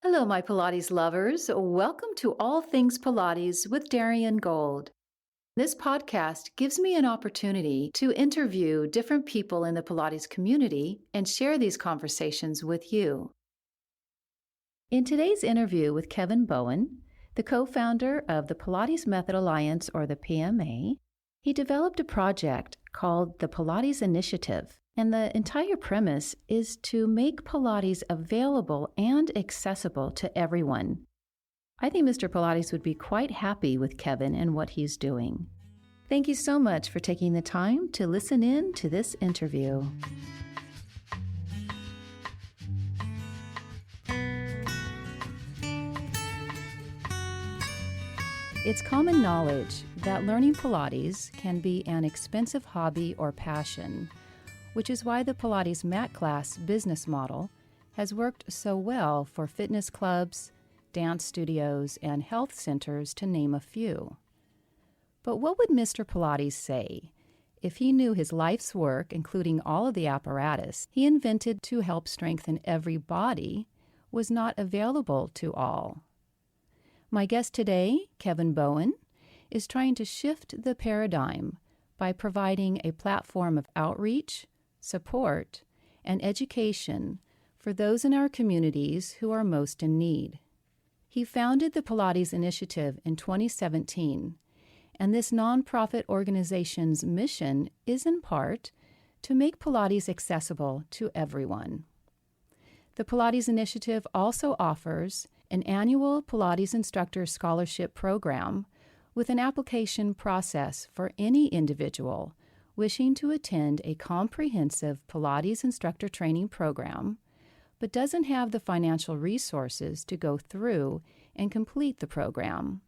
Hello, my Pilates lovers. Welcome to All Things Pilates with Darian Gold. This podcast gives me an opportunity to interview different people in the Pilates community and share these conversations with you. In today's interview with Kevin Bowen, the co-founder of the Pilates Method Alliance, or the PMA, he developed a project called the Pilates Initiative. And the entire premise is to make Pilates available and accessible to everyone. I think Mr. Pilates would be quite happy with Kevin and what he's doing. Thank you so much for taking the time to listen in to this interview. It's common knowledge that learning Pilates can be an expensive hobby or passion, which is why the Pilates mat class business model has worked so well for fitness clubs, dance studios, and health centers, to name a few. But what would Mr. Pilates say if he knew his life's work, including all of the apparatus he invented to help strengthen every body, was not available to all? My guest today, Kevin Bowen, is trying to shift the paradigm by providing a platform of outreach, support, and education for those in our communities who are most in need. He founded the Pilates Initiative in 2017, and this nonprofit organization's mission is in part to make Pilates accessible to everyone. The Pilates Initiative also offers an annual Pilates instructor scholarship program with an application process for any individual wishing to attend a comprehensive Pilates instructor training program, but doesn't have the financial resources to go through and complete the program.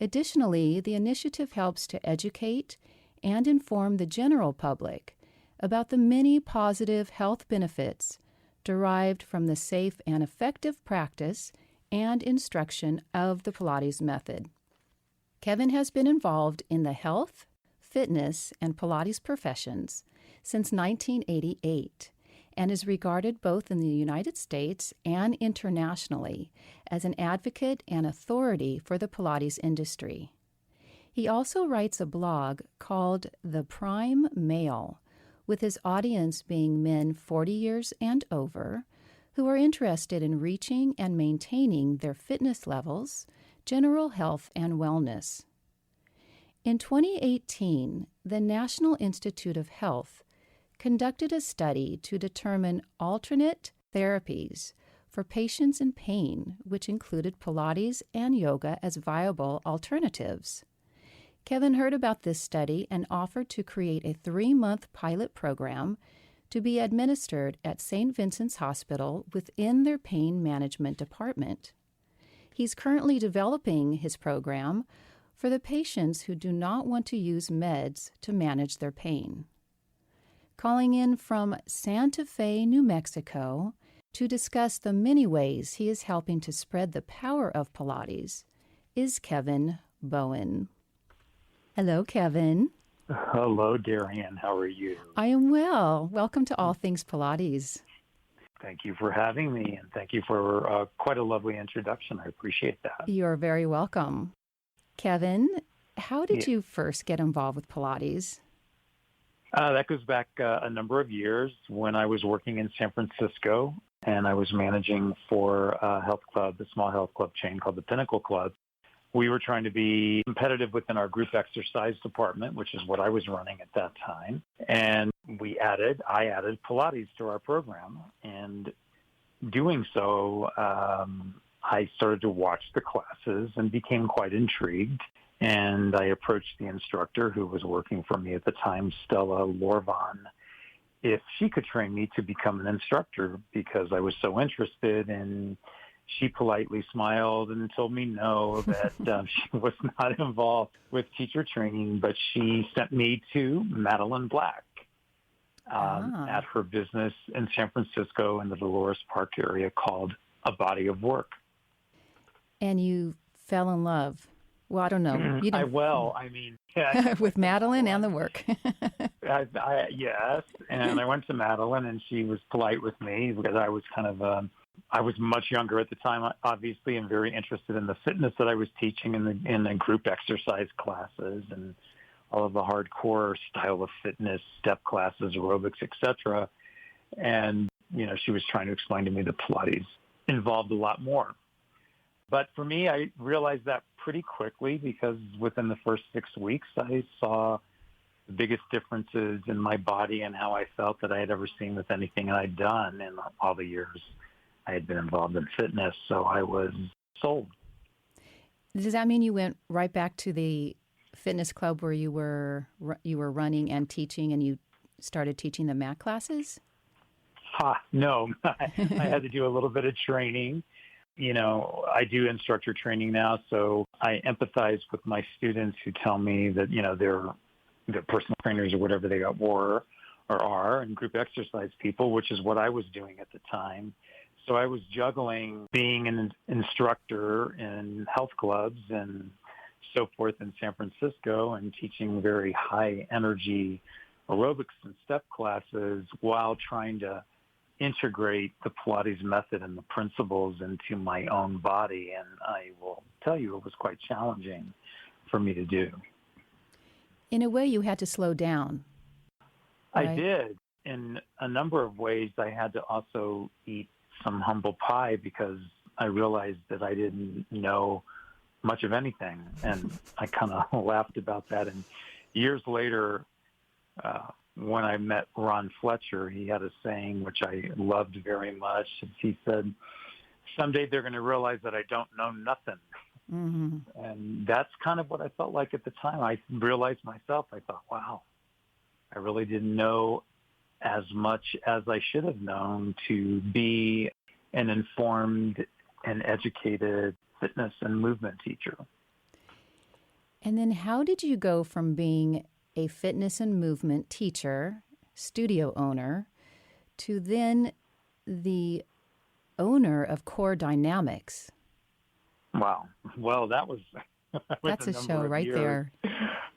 Additionally, the initiative helps to educate and inform the general public about the many positive health benefits derived from the safe and effective practice and instruction of the Pilates method. Kevin has been involved in the health, fitness, and Pilates professions since 1988 and is regarded both in the United States and internationally as an advocate and authority for the Pilates industry. He also writes a blog called The Prime Male, with his audience being men 40 years and over who are interested in reaching and maintaining their fitness levels, general health, and wellness. In 2018, the National Institute of Health conducted a study to determine alternate therapies for patients in pain, which included Pilates and yoga as viable alternatives. Kevin heard about this study and offered to create a 3-month pilot program to be administered at St. Vincent's Hospital within their pain management department. He's currently developing his program for the patients who do not want to use meds to manage their pain. Calling in from Santa Fe, New Mexico, to discuss the many ways he is helping to spread the power of Pilates is Kevin Bowen. Hello, Kevin. Hello, Darian. How are you? I am well. Welcome to All Things Pilates. Thank you for having me, and thank you for quite a lovely introduction. I appreciate that. You're very welcome. Kevin, how did you first get involved with Pilates? That goes back a number of years when I was working in San Francisco, and I was managing for a health club, a small health club chain called the Pinnacle Club. We were trying to be competitive within our group exercise department, which is what I was running at that time. And I added Pilates to our program. And doing so, I started to watch the classes and became quite intrigued. And I approached the instructor who was working for me at the time, Stella Lorvan, if she could train me to become an instructor because I was so interested. And she politely smiled and told me no, that she was not involved with teacher training, but she sent me to Madeline Black at her business in San Francisco in the Dolores Park area called A Body of Work. And you fell in love. Well, I don't know. You didn't... with Madeline and the work. Yes. And I went to Madeline, and she was polite with me because I was kind of I was much younger at the time, obviously, and very interested in the fitness that I was teaching in the group exercise classes and all of the hardcore style of fitness, step classes, aerobics, etc. And, she was trying to explain to me that Pilates involved a lot more. But for me, I realized that pretty quickly because within the first 6 weeks, I saw the biggest differences in my body and how I felt that I had ever seen with anything I'd done in all the years I had been involved in fitness. So I was sold. Does that mean you went right back to the fitness club where you were running and teaching, and you started teaching the mat classes? No, I had to do a little bit of training. I do instructor training now, so I empathize with my students who tell me that, they're personal trainers or whatever they were or are, and group exercise people, which is what I was doing at the time. So I was juggling being an instructor in health clubs and so forth in San Francisco and teaching very high energy aerobics and step classes while trying to integrate the Pilates method and the principles into my own body. And I will tell you, it was quite challenging for me to do. In a way, you had to slow down. Right? I did. In a number of ways, I had to also eat some humble pie because I realized that I didn't know much of anything. And I kind of laughed about that. And years later, when I met Ron Fletcher, he had a saying which I loved very much. He said, "Someday they're going to realize that I don't know nothing." Mm-hmm. And that's kind of what I felt like at the time. I realized myself, I thought, wow, I really didn't know as much as I should have known to be an informed and educated fitness and movement teacher. And then how did you go from being a fitness and movement teacher, studio owner, to then the owner of Core Dynamics? Wow. Well, that was that's a show right years. there.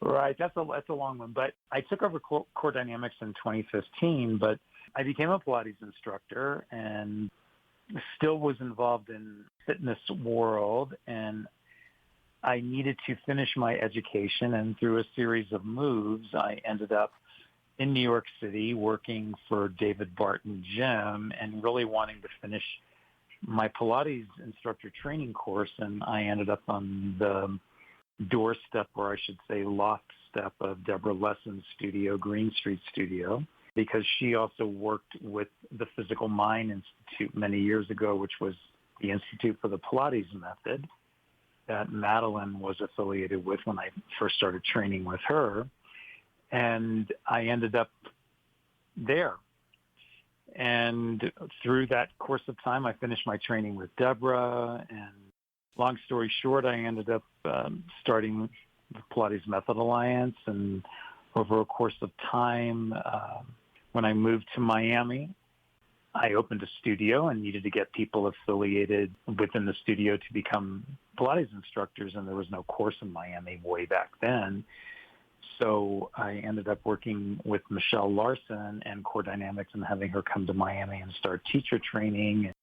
Right. That's a long one. But I took over Core Dynamics in 2015, but I became a Pilates instructor and still was involved in fitness world. And I needed to finish my education. And through a series of moves, I ended up in New York City working for David Barton Gym and really wanting to finish my Pilates instructor training course, and I ended up on the doorstep, or I should say loft step, of Deborah Lesson's studio, Green Street Studio, because she also worked with the Physical Mind Institute many years ago, which was the Institute for the Pilates Method that Madeline was affiliated with when I first started training with her. And I ended up there. And through that course of time, I finished my training with Deborah. And long story short, I ended up starting the Pilates Method Alliance. And over a course of time, when I moved to Miami, I opened a studio and needed to get people affiliated within the studio to become Pilates instructors. And there was no course in Miami way back then. So I ended up working with Michelle Larson and Core Dynamics and having her come to Miami and start teacher training.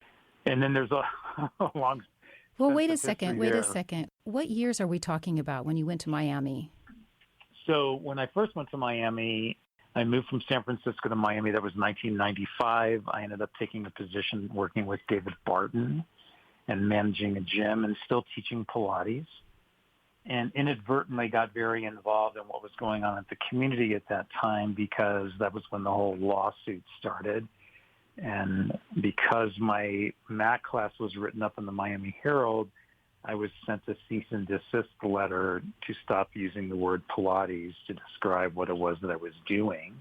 And then there's a long... Well, wait a second. What years are we talking about when you went to Miami? So when I first went to Miami, I moved from San Francisco to Miami. That was 1995. I ended up taking a position working with David Barton and managing a gym and still teaching Pilates. And inadvertently got very involved in what was going on at the community at that time because that was when the whole lawsuit started. And because my mat class was written up in the Miami Herald, I was sent a cease and desist letter to stop using the word Pilates to describe what it was that I was doing.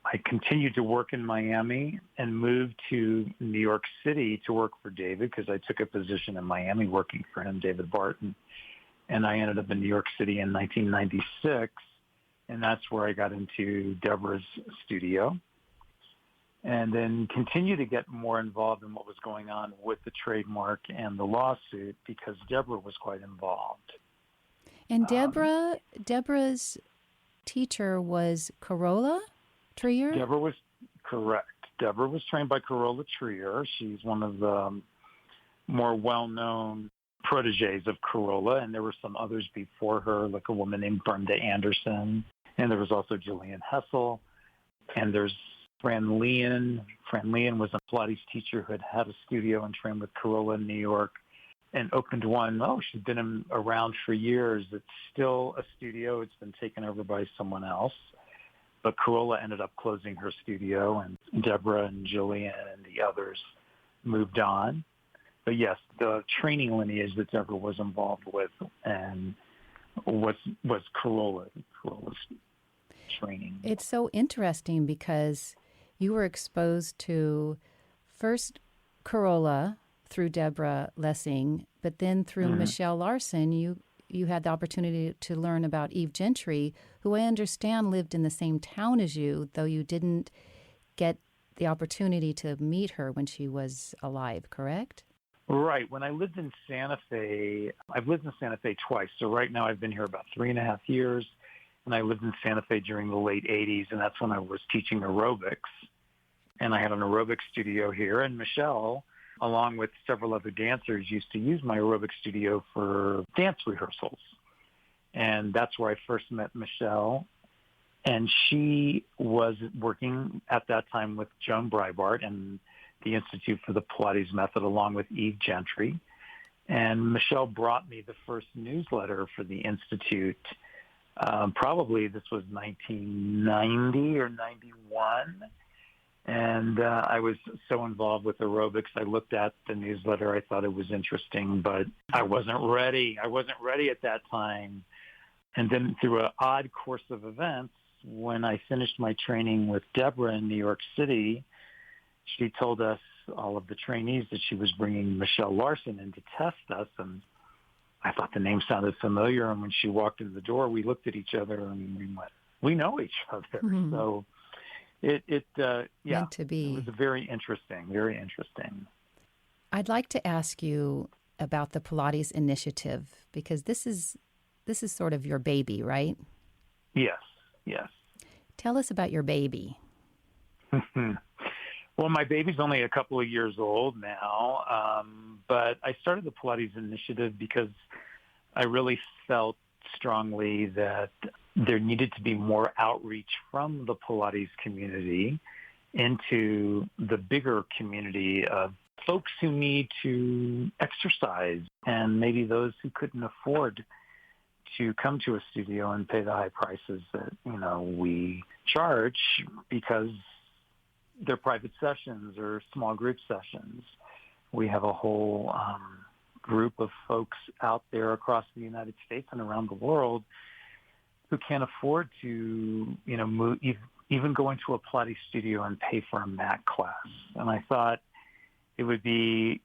I continued to work in Miami and moved to New York City to work for David because I took a position in Miami working for him, David Barton. And I ended up in New York City in 1996, and that's where I got into Deborah's studio, and then continued to get more involved in what was going on with the trademark and the lawsuit because Deborah was quite involved. And Deborah's teacher was Carola Trier? Deborah was correct. Deborah was trained by Carola Trier. She's one of the more well-known proteges of Carola, and there were some others before her, like a woman named Brenda Anderson, and there was also Jillian Hessel, and there's Fran Leon. Fran Leon was a Pilates teacher who had a studio and trained with Carola in New York and opened one. Oh, she's been around for years. It's still a studio. It's been taken over by someone else. But Carola ended up closing her studio, and Deborah and Jillian and the others moved on. But yes, the training lineage that Deborah was involved with and was Carola's training. It's so interesting because you were exposed to first Carola through Deborah Lessing, but then through Michelle Larson, you had the opportunity to learn about Eve Gentry, who I understand lived in the same town as you, though you didn't get the opportunity to meet her when she was alive, correct? Right. When I lived in Santa Fe, I've lived in Santa Fe twice. So right now I've been here about 3.5 years. And I lived in Santa Fe during the late 80s, and that's when I was teaching aerobics. And I had an aerobics studio here. And Michelle, along with several other dancers, used to use my aerobics studio for dance rehearsals. And that's where I first met Michelle. And she was working at that time with Joan Breitbart and the Institute for the Pilates Method, along with Eve Gentry. And Michelle brought me the first newsletter for the Institute. Probably this was 1990 or 91. And I was so involved with aerobics. I looked at the newsletter. I thought it was interesting, but I wasn't ready. I wasn't ready at that time. And then through an odd course of events, when I finished my training with Deborah in New York City, she told us, all of the trainees, that she was bringing Michelle Larson in to test us. And I thought the name sounded familiar. And when she walked in the door, we looked at each other and we went, we know each other. Mm-hmm. So it meant to be. It was very interesting. I'd like to ask you about the Pilates Initiative, because this is sort of your baby, right? Yes. Tell us about your baby. Well, my baby's only a couple of years old now, but I started the Pilates Initiative because I really felt strongly that there needed to be more outreach from the Pilates community into the bigger community of folks who need to exercise, and maybe those who couldn't afford to come to a studio and pay the high prices that, we charge, because they're private sessions or small group sessions. We have a whole group of folks out there across the United States and around the world who can't afford to, move, even go into a Pilates studio and pay for a mat class. And I thought it would be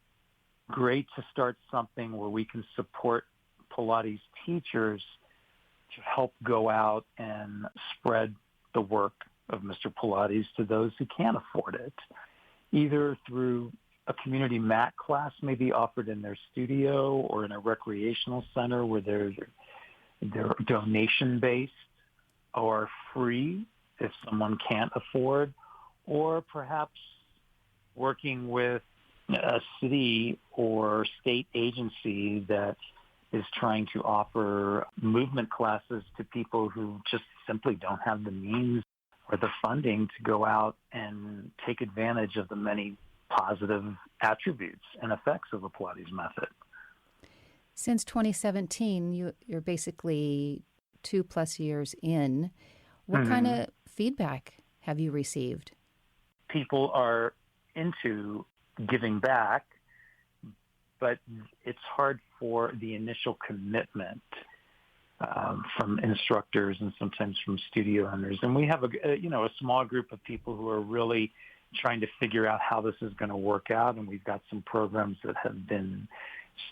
great to start something where we can support Pilates teachers to help go out and spread the work of Mr. Pilates to those who can't afford it, either through a community mat class maybe offered in their studio or in a recreational center where they're donation-based or free if someone can't afford, or perhaps working with a city or state agency that is trying to offer movement classes to people who just simply don't have the means or the funding to go out and take advantage of the many positive attributes and effects of the Pilates method. Since 2017, you're basically 2+ years in. What kind of feedback have you received? People are into giving back, but it's hard for the initial commitment from instructors and sometimes from studio owners. And we have a small group of people who are really trying to figure out how this is going to work out. And we've got some programs that have been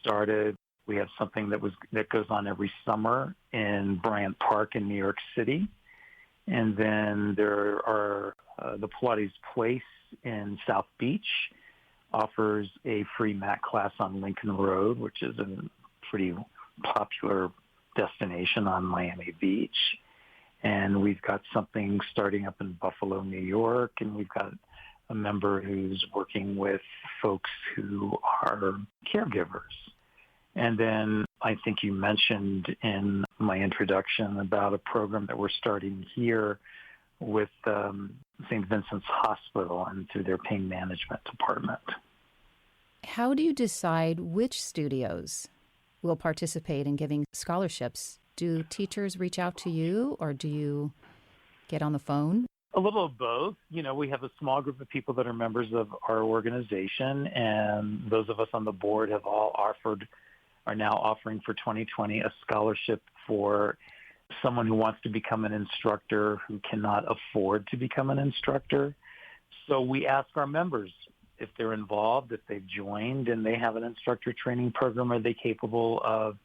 started. We have something that goes on every summer in Bryant Park in New York City. And then there are the Pilates Place in South Beach offers a free mat class on Lincoln Road, which is a pretty popular destination on Miami Beach. And we've got something starting up in Buffalo, New York, and we've got a member who's working with folks who are caregivers. And then I think you mentioned in my introduction about a program that we're starting here with St. Vincent's Hospital and through their pain management department. How do you decide which studios will participate in giving scholarships? Do teachers reach out to you, or do you get on the phone? A little of both. We have a small group of people that are members of our organization, and those of us on the board are now offering for 2020 a scholarship for someone who wants to become an instructor who cannot afford to become an instructor. So we ask our members if they're involved, if they've joined and they have an instructor training program, are they capable of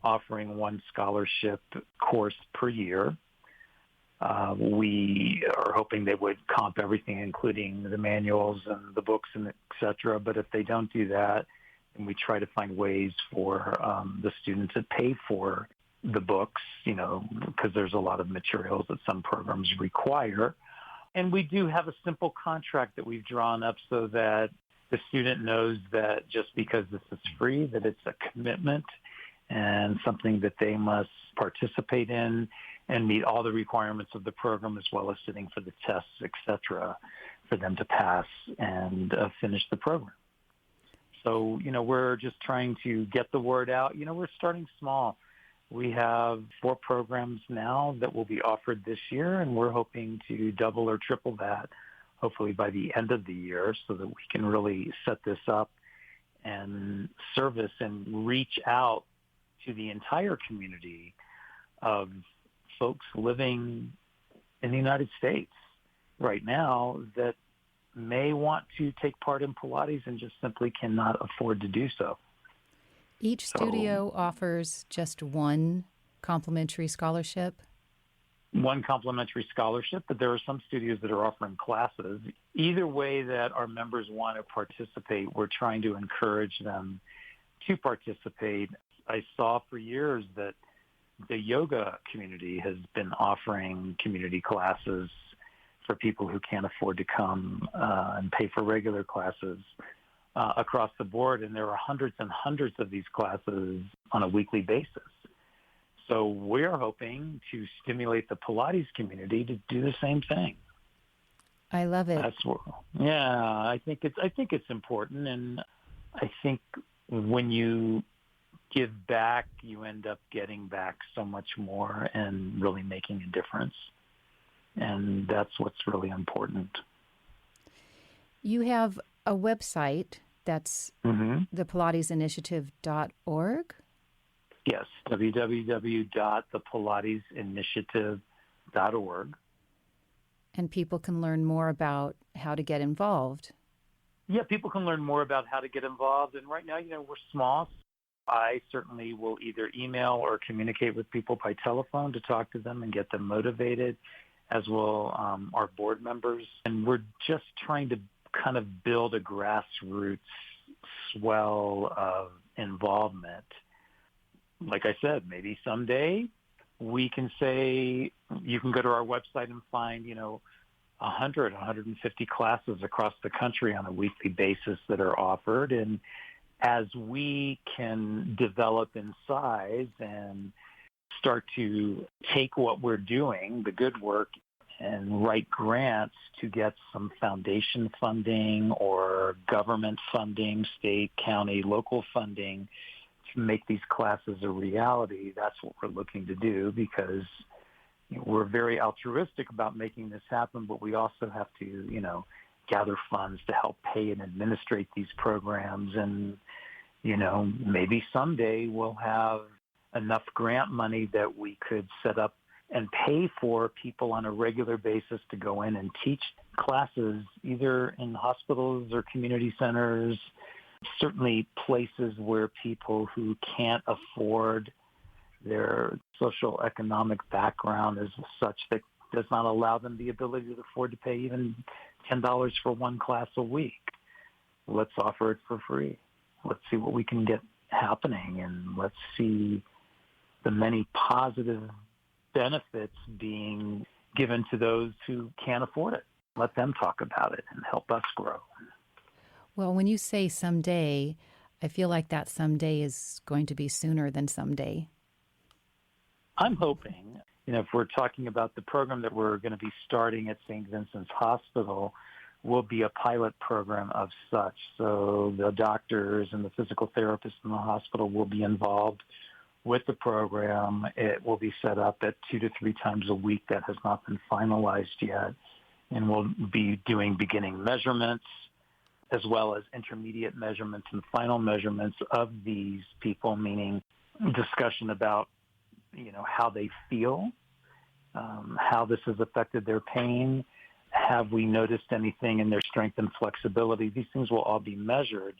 offering one scholarship course per year? We are hoping they would comp everything, including the manuals and the books and et cetera. But if they don't do that, then we try to find ways for the students to pay for the books, because there's a lot of materials that some programs require. And we do have a simple contract that we've drawn up so that the student knows that just because this is free, that it's a commitment and something that they must participate in and meet all the requirements of the program, as well as sitting for the tests, et cetera, for them to pass and finish the program. So, we're just trying to get the word out. We're starting small. We have 4 programs now that will be offered this year, and we're hoping to double or triple that, hopefully by the end of the year, so that we can really set this up and service and reach out to the entire community of folks living in the United States right now that may want to take part in Pilates and just simply cannot afford to do so. Each studio offers just one complimentary scholarship? One complimentary scholarship, but there are some studios that are offering classes. Either way that our members want to participate, we're trying to encourage them to participate. I saw for years that the yoga community has been offering community classes for people who can't afford to come and pay for regular classes across the board. And there are hundreds and hundreds of these classes on a weekly basis. So we're hoping to stimulate the Pilates community to do the same thing. I love it. I think it's important, and I think when you give back, you end up getting back so much more and really making a difference. And that's what's really important. You have a website that's thepilatesinitiative.org? Yes, www.thepilatesinitiative.org. And people can learn more about how to get involved. Yeah, people can learn more about how to get involved. And right now, we're small. I certainly will either email or communicate with people by telephone to talk to them and get them motivated, as will our board members. And we're just trying to kind of build a grassroots swell of involvement. Like I said, maybe someday we can say you can go to our website and find, 100, 150 classes across the country on a weekly basis that are offered. And as we can develop in size and start to take what we're doing, the good work, and write grants to get some foundation funding or government funding, state, county, local funding to make these classes a reality, that's what we're looking to do, because we're very altruistic about making this happen, but we also have to, gather funds to help pay and administrate these programs. And, maybe someday we'll have enough grant money that we could set up and pay for people on a regular basis to go in and teach classes either in hospitals or community centers, certainly places where people who can't afford, their social economic background is such that does not allow them the ability to afford to pay even $10 for one class a week. Let's offer it for free. Let's see what we can get happening, and let's see the many positive benefits being given to those who can't afford it. let them talk about it and help us grow. Well, when you say someday, I feel like that someday is going to be sooner than someday. I'm hoping, if we're talking about the program that we're going to be starting at St. Vincent's Hospital, will be a pilot program of such. So the doctors and the physical therapists in the hospital will be involved with the program. It will be set up at 2 to 3 times a week. That has not been finalized yet. And we'll be doing beginning measurements as well as intermediate measurements and final measurements of these people, meaning discussion about, how they feel, how this has affected their pain. Have we noticed anything in their strength and flexibility? These things will all be measured.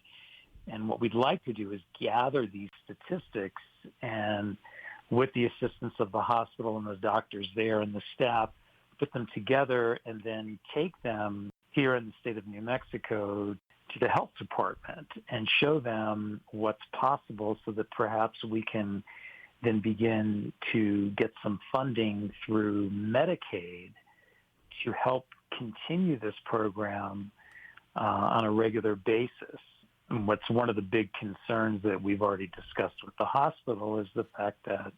And what we'd like to do is gather these statistics and, with the assistance of the hospital and the doctors there and the staff, put them together and then take them here in the state of New Mexico to the health department and show them what's possible so that perhaps we can then begin to get some funding through Medicaid to help continue this program on a regular basis. And what's one of the big concerns that we've already discussed with the hospital is the fact that,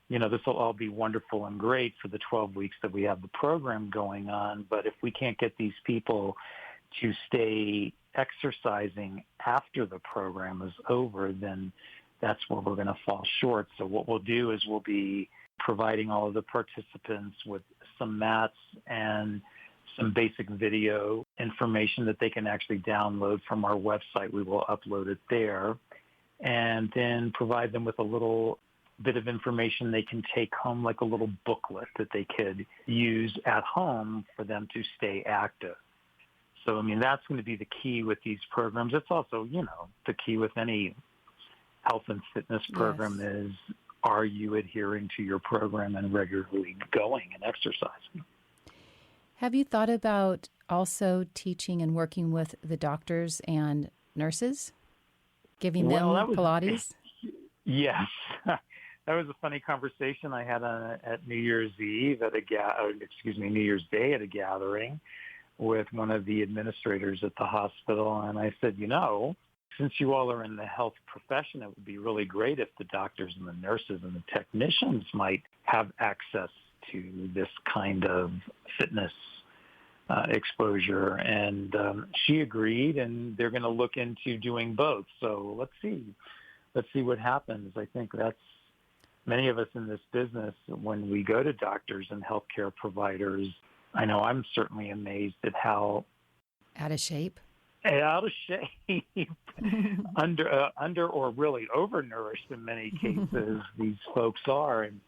this will all be wonderful and great for the 12 weeks that we have the program going on, but if we can't get these people to stay exercising after the program is over, then that's where we're going to fall short. So what we'll do is we'll be providing all of the participants with some mats and some basic video information that they can actually download from our website. We will upload it there, and then provide them with a little bit of information they can take home, like a little booklet that they could use at home for them to stay active. So, that's going to be the key with these programs. It's also, the key with any health and fitness program is, are you adhering to your program and regularly going and exercising? Have you thought about also teaching and working with the doctors and nurses, giving them Pilates? Yes. That was a funny conversation I had at New Year's Eve New Year's Day at a gathering with one of the administrators at the hospital. And I said, since you all are in the health profession, it would be really great if the doctors and the nurses and the technicians might have access to this kind of fitness exposure. And she agreed, and they're going to look into doing both. So let's see what happens. I think that's many of us in this business, when we go to doctors and healthcare providers, I know I'm certainly amazed at how out of shape, under or really overnourished in many cases these folks are. And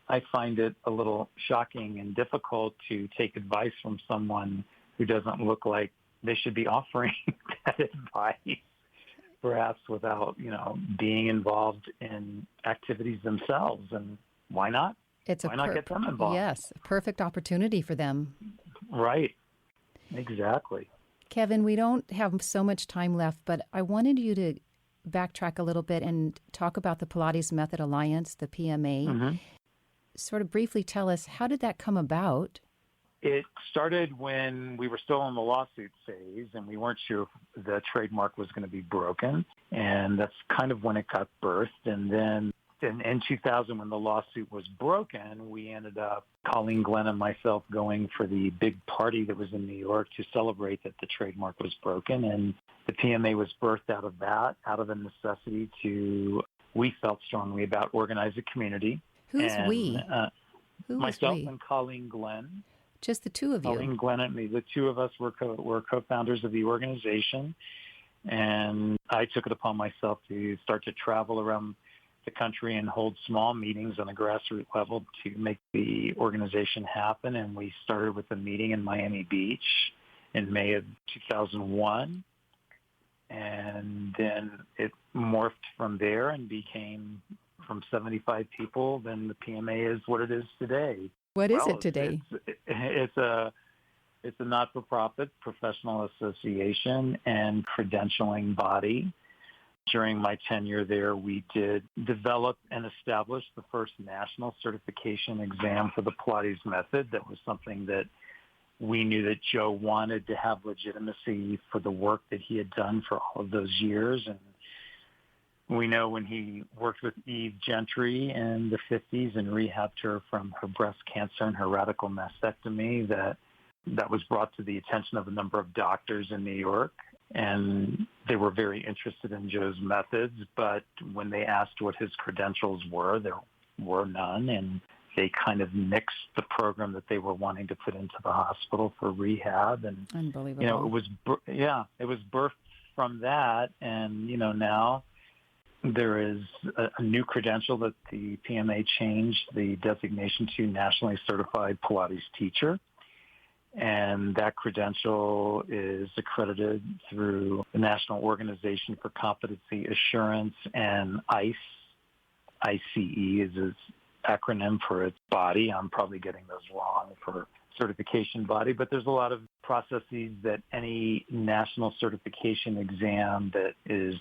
I find it a little shocking and difficult to take advice from someone who doesn't look like they should be offering that advice, perhaps without, being involved in activities themselves. And why not? Why not get them involved? Yes, a perfect opportunity for them. Right. Exactly. Kevin, we don't have so much time left, but I wanted you to backtrack a little bit and talk about the Pilates Method Alliance, the PMA. Mm-hmm. Sort of briefly tell us, how did that come about? It started when we were still in the lawsuit phase, and we weren't sure if the trademark was going to be broken. And that's kind of when it got birthed. And then in 2000, when the lawsuit was broken, we ended up, Colleen Glenn and myself, going for the big party that was in New York to celebrate that the trademark was broken. And the PMA was birthed out of that, out of a necessity to, we felt strongly about, organize a community. Who's we? Myself and Colleen Glenn. Just the two of you? Colleen Glenn and me. The two of us were co-founders of the organization. And I took it upon myself to start to travel around the country and hold small meetings on a grassroots level to make the organization happen. And we started with a meeting in Miami Beach in May of 2001. And then it morphed from there and became, from 75 people, then the PMA is what it is today. What is it today? It's a not-for-profit professional association and credentialing body. During my tenure there, we did develop and establish the first national certification exam for the Pilates method. That was something that we knew that Joe wanted to have legitimacy for the work that he had done for all of those years. And we know when he worked with Eve Gentry in the 50s and rehabbed her from her breast cancer and her radical mastectomy, that was brought to the attention of a number of doctors in New York. And they were very interested in Joe's methods, but when they asked what his credentials were, there were none. And they kind of nixed the program that they were wanting to put into the hospital for rehab. And, Unbelievable. It was birthed from that. And, now there is a new credential that the PMA changed the designation to Nationally Certified Pilates Teacher. And that credential is accredited through the National Organization for Competency Assurance, and ICE. ICE is its acronym for its body. I'm probably getting those wrong for certification body, but there's a lot of processes that any national certification exam that is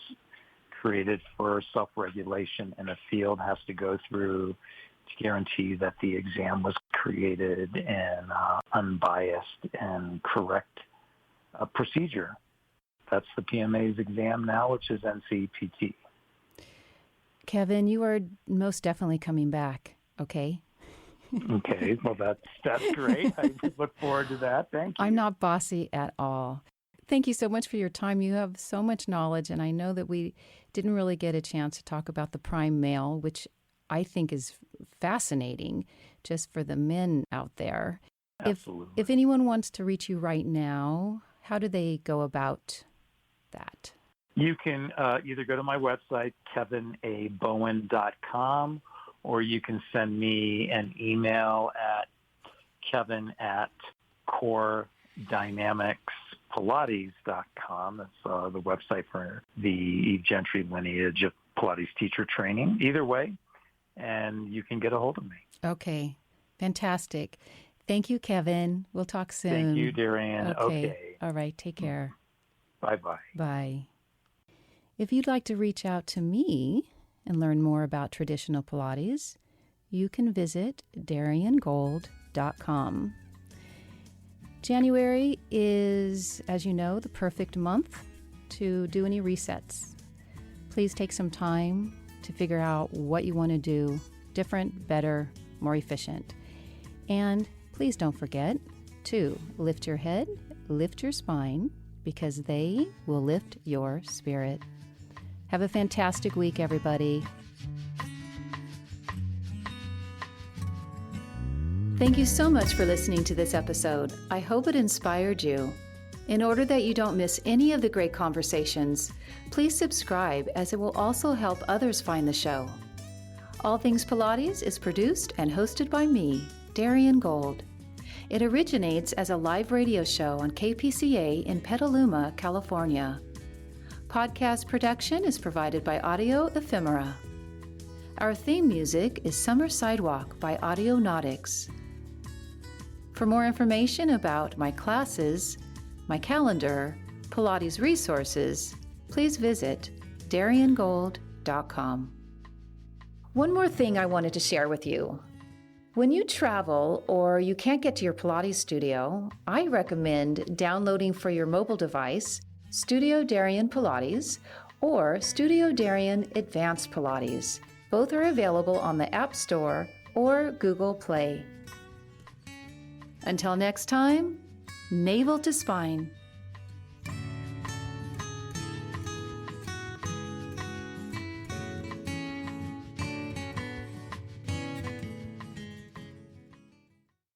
created for self-regulation in a field has to go through to guarantee that the exam was created in unbiased and correct procedure. That's the PMA's exam now, which is NCPT. Kevin, you are most definitely coming back, okay? Okay, well, that's great. I look forward to that. Thank you. I'm not bossy at all. Thank you so much for your time. You have so much knowledge, and I know that we didn't really get a chance to talk about the prime male, which I think is fascinating just for the men out there. Absolutely. If anyone wants to reach you right now, how do they go about that? You can either go to my website, kevinabowen.com, or you can send me an email at kevin@coredynamicspilates.com. That's the website for the Eve Gentry lineage of Pilates teacher training. Either way, and you can get a hold of me. Okay, fantastic. Thank you, Kevin. We'll talk soon. Thank you, Darian. Okay. All right, take care. Bye-bye. Bye. If you'd like to reach out to me and learn more about traditional Pilates, you can visit dariangold.com. January is, as you know, the perfect month to do any resets. Please take some time to figure out what you want to do different, better, more efficient. And please don't forget to lift your head, lift your spine, because they will lift your spirit. Have a fantastic week, everybody. Thank you so much for listening to this episode. I hope it inspired you. In order that you don't miss any of the great conversations, please subscribe, as it will also help others find the show. All Things Pilates is produced and hosted by me, Darian Gold. It originates as a live radio show on KPCA in Petaluma, California. Podcast production is provided by Audio Ephemera. Our theme music is Summer Sidewalk by Audionautics. For more information about my classes, my calendar, Pilates resources, please visit dariangold.com. One more thing I wanted to share with you. When you travel or you can't get to your Pilates studio, I recommend downloading for your mobile device Studio Darian Pilates or Studio Darian Advanced Pilates. Both are available on the App Store or Google Play. Until next time, navel to spine.